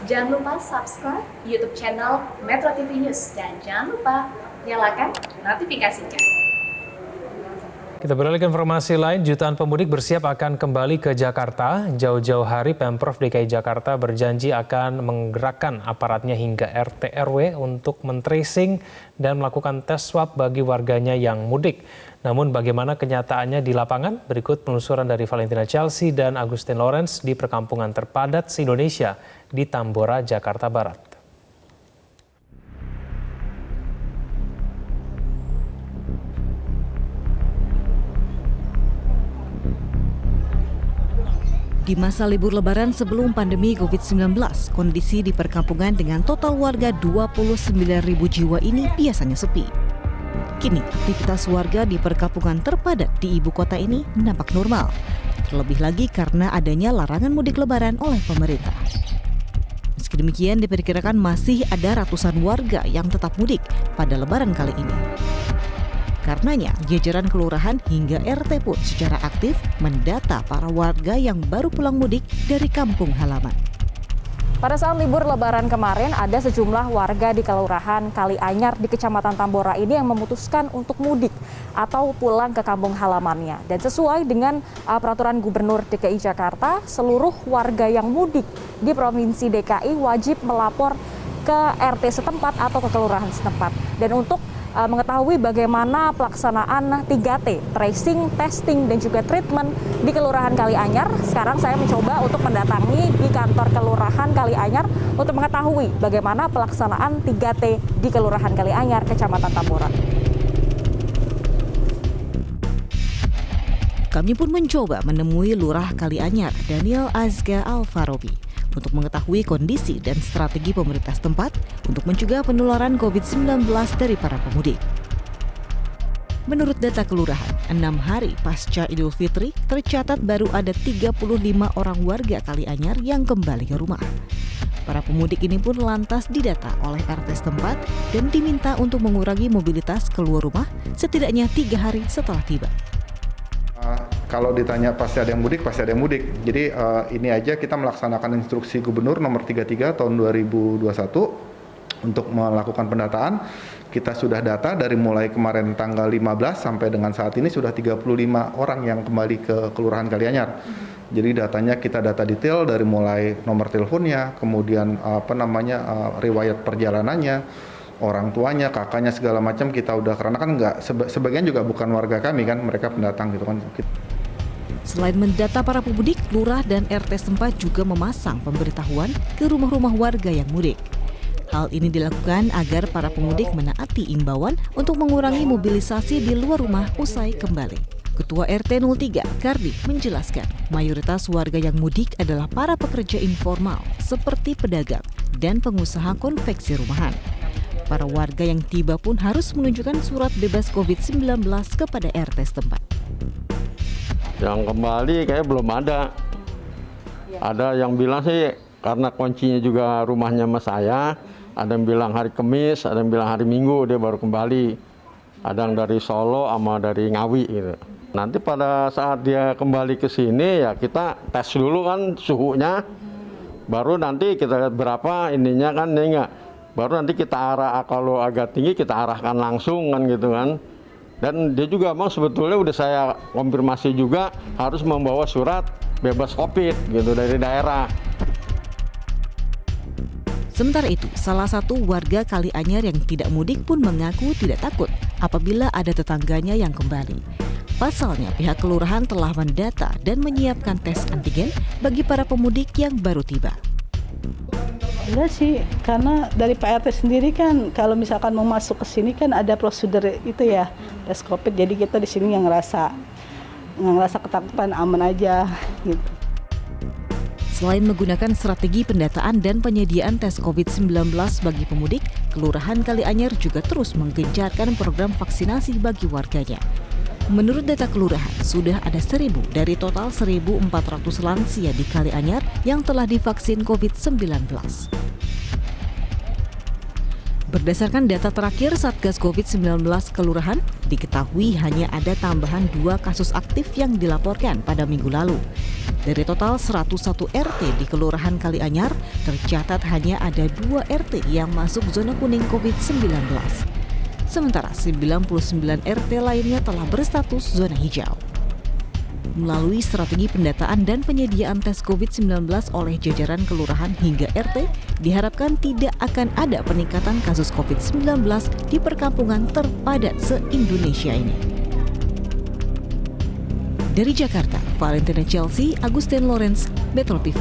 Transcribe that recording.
Jangan lupa subscribe YouTube channel Metro TV News dan jangan lupa nyalakan notifikasinya. Kita beralih ke informasi lain, jutaan pemudik bersiap akan kembali ke Jakarta. Jauh-jauh hari Pemprov DKI Jakarta berjanji akan menggerakkan aparatnya hingga RT RW untuk men-tracing dan melakukan tes swab bagi warganya yang mudik. Namun bagaimana kenyataannya di lapangan? Berikut penelusuran dari Valentina Chelsea dan Agustin Lawrence di perkampungan terpadat se-Indonesia di Tambora, Jakarta Barat. Di masa libur lebaran sebelum pandemi COVID-19, kondisi di perkampungan dengan total warga 29.000 jiwa ini biasanya sepi. Kini, aktivitas warga di perkampungan terpadat di ibu kota ini nampak normal. Terlebih lagi karena adanya larangan mudik lebaran oleh pemerintah. Meski demikian, diperkirakan masih ada ratusan warga yang tetap mudik pada lebaran kali ini. Karenanya, jajaran kelurahan hingga RT pun secara aktif mendata para warga yang baru pulang mudik dari kampung halaman. Pada saat libur lebaran kemarin, ada sejumlah warga di Kelurahan Kalianyar di Kecamatan Tambora ini yang memutuskan untuk mudik atau pulang ke kampung halamannya. Dan sesuai dengan peraturan Gubernur DKI Jakarta, seluruh warga yang mudik di Provinsi DKI wajib melapor ke RT setempat atau ke kelurahan setempat. Dan untuk mengetahui bagaimana pelaksanaan 3T, tracing, testing, dan juga treatment di Kelurahan Kalianyar. Sekarang saya mencoba untuk mendatangi di kantor Kelurahan Kalianyar untuk mengetahui bagaimana pelaksanaan 3T di Kelurahan Kalianyar, Kecamatan Tambora. Kami pun mencoba menemui Lurah Kalianyar, Daniel Azga Alfarobi, untuk mengetahui kondisi dan strategi pemerintah setempat untuk mencegah penularan COVID-19 dari para pemudik. Menurut data kelurahan, 6 hari pasca Idul Fitri, tercatat baru ada 35 orang warga Kalianyar yang kembali ke rumah. Para pemudik ini pun lantas didata oleh RT setempat dan diminta untuk mengurangi mobilitas keluar rumah setidaknya 3 hari setelah tiba. Kalau ditanya pasti ada yang mudik, pasti ada yang mudik. Jadi ini aja kita melaksanakan instruksi Gubernur nomor 33 tahun 2021 untuk melakukan pendataan. Kita sudah data dari mulai kemarin tanggal 15 sampai dengan saat ini sudah 35 orang yang kembali ke Kelurahan Kalianyar. Jadi datanya kita data detail dari mulai nomor teleponnya, kemudian riwayat perjalanannya, orang tuanya, kakaknya segala macam kita udah, karena kan sebagian juga bukan warga kami kan, mereka pendatang gitu kan. Selain mendata para pemudik, lurah dan RT setempat juga memasang pemberitahuan ke rumah-rumah warga yang mudik. Hal ini dilakukan agar para pemudik menaati imbauan untuk mengurangi mobilisasi di luar rumah usai kembali. Ketua RT 03, Kardi, menjelaskan mayoritas warga yang mudik adalah para pekerja informal seperti pedagang dan pengusaha konveksi rumahan. Para warga yang tiba pun harus menunjukkan surat bebas COVID-19 kepada RT setempat. Yang kembali kayak belum ada. Ada yang bilang sih karena kuncinya juga rumahnya sama saya. Ada yang bilang hari Kamis, ada yang bilang hari Minggu dia baru kembali. Ada yang dari Solo sama dari Ngawi gitu. Nanti pada saat dia kembali ke sini ya kita tes dulu kan suhunya. Baru nanti kita lihat berapa ininya kan enggak. Baru nanti kita arah, kalau agak tinggi kita arahkan langsung kan gitu kan. Dan dia juga memang sebetulnya udah saya konfirmasi juga harus membawa surat bebas COVID gitu dari daerah. Sementara itu, salah satu warga Kalianyar yang tidak mudik pun mengaku tidak takut apabila ada tetangganya yang kembali. Pasalnya, pihak kelurahan telah mendata dan menyiapkan tes antigen bagi para pemudik yang baru tiba. Enggak sih, karena dari Pak RT sendiri kan kalau misalkan mau masuk ke sini kan ada prosedur itu ya, tes COVID. Jadi kita di sini yang ngerasa ketakutan, aman aja gitu. Selain menggunakan strategi pendataan dan penyediaan tes COVID-19 bagi pemudik, Kelurahan Kalianyar juga terus menggencarkan program vaksinasi bagi warganya. Menurut data kelurahan, sudah ada 1.000 dari total 1.400 lansia di Kalianyar yang telah divaksin COVID-19. Berdasarkan data terakhir Satgas COVID-19 Kelurahan, diketahui hanya ada tambahan 2 kasus aktif yang dilaporkan pada minggu lalu. Dari total 101 RT di Kelurahan Kalianyar, tercatat hanya ada 2 RT yang masuk zona kuning COVID-19. Sementara 99 RT lainnya telah berstatus zona hijau. Melalui strategi pendataan dan penyediaan tes COVID-19 oleh jajaran kelurahan hingga RT, diharapkan tidak akan ada peningkatan kasus COVID-19 di perkampungan terpadat se-Indonesia ini. Dari Jakarta, Valentina Chelsea, Agustin Lawrence, Metro TV.